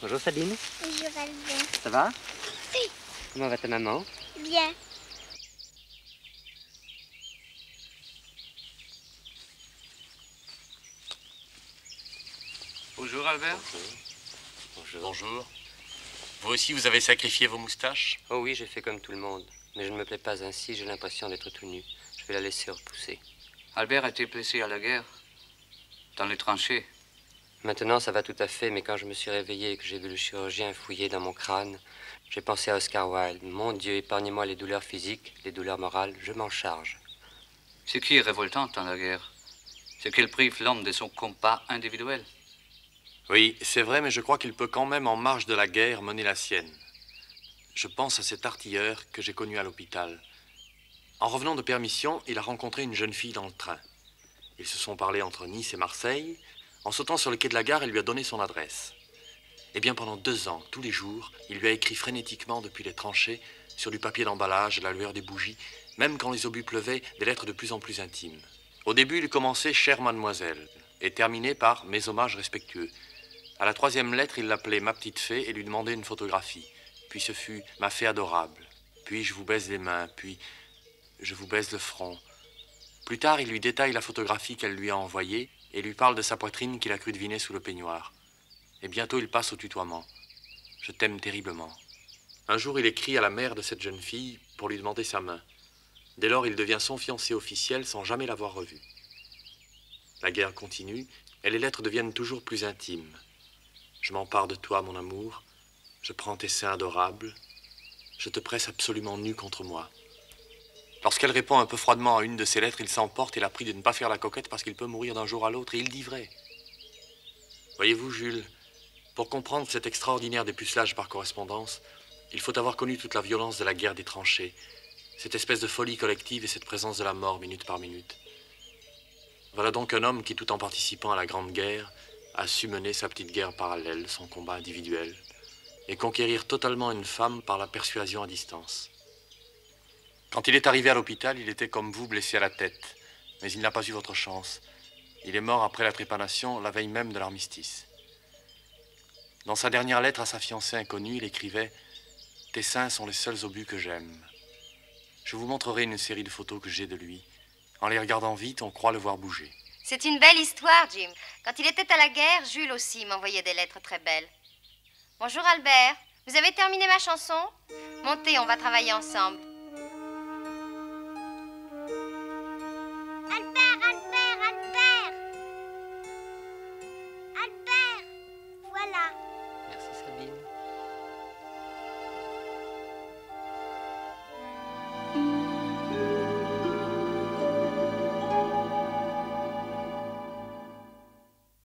Bonjour Sabine. Bonjour Albert. Ça va? Oui. Comment va ta maman? Bien. Bonjour Albert. Bonjour. Bonjour. Bonjour. Vous aussi, vous avez sacrifié vos moustaches? Oh oui, j'ai fait comme tout le monde. Mais je ne me plais pas ainsi, j'ai l'impression d'être tout nu. Je vais la laisser repousser. Albert a été blessé à la guerre, dans les tranchées. Maintenant, ça va tout à fait, mais quand je me suis réveillé et que j'ai vu le chirurgien fouiller dans mon crâne, j'ai pensé à Oscar Wilde. Mon Dieu, épargnez-moi les douleurs physiques, les douleurs morales, je m'en charge. Ce qui est révoltant dans la guerre, c'est qu'elle prive l'homme de son combat individuel. Oui, c'est vrai, mais je crois qu'il peut quand même, en marge de la guerre, mener la sienne. Je pense à cet artilleur que j'ai connu à l'hôpital. En revenant de permission, il a rencontré une jeune fille dans le train. Ils se sont parlé entre Nice et Marseille. En sautant sur le quai de la gare, il lui a donné son adresse. Eh bien, pendant 2 ans, tous les jours, il lui a écrit frénétiquement depuis les tranchées, sur du papier d'emballage, à la lueur des bougies, même quand les obus pleuvaient, des lettres de plus en plus intimes. Au début, il commençait « Chère mademoiselle » et terminait par « Mes hommages respectueux ». À la 3e lettre, il l'appelait « Ma petite fée » et lui demandait une photographie. Puis ce fut « Ma fée adorable ». Puis « Je vous baise les mains ». Puis « Je vous baise le front ». Plus tard, il lui détaille la photographie qu'elle lui a envoyée et lui parle de sa poitrine qu'il a cru deviner sous le peignoir. Et bientôt, il passe au tutoiement. « Je t'aime terriblement ». Un jour, il écrit à la mère de cette jeune fille pour lui demander sa main. Dès lors, il devient son fiancé officiel sans jamais l'avoir revu. La guerre continue et les lettres deviennent toujours plus intimes. Je m'empare de toi, mon amour. Je prends tes seins adorables. Je te presse absolument nu contre moi. Lorsqu'elle répond un peu froidement à une de ses lettres, il s'emporte et la prie de ne pas faire la coquette parce qu'il peut mourir d'un jour à l'autre, et il dit vrai. Voyez-vous, Jules, pour comprendre cet extraordinaire dépucelage par correspondance, il faut avoir connu toute la violence de la guerre des tranchées, cette espèce de folie collective et cette présence de la mort minute par minute. Voilà donc un homme qui, tout en participant à la Grande Guerre, a su mener sa petite guerre parallèle, son combat individuel, et conquérir totalement une femme par la persuasion à distance. Quand il est arrivé à l'hôpital, il était comme vous, blessé à la tête, mais il n'a pas eu votre chance. Il est mort après la trépanation, la veille même de l'armistice. Dans sa dernière lettre à sa fiancée inconnue, il écrivait « Tes seins sont les seuls obus que j'aime. » Je vous montrerai une série de photos que j'ai de lui. En les regardant vite, on croit le voir bouger. C'est une belle histoire, Jim. Quand il était à la guerre, Jules aussi m'envoyait des lettres très belles. Bonjour Albert, vous avez terminé ma chanson? Montez, on va travailler ensemble.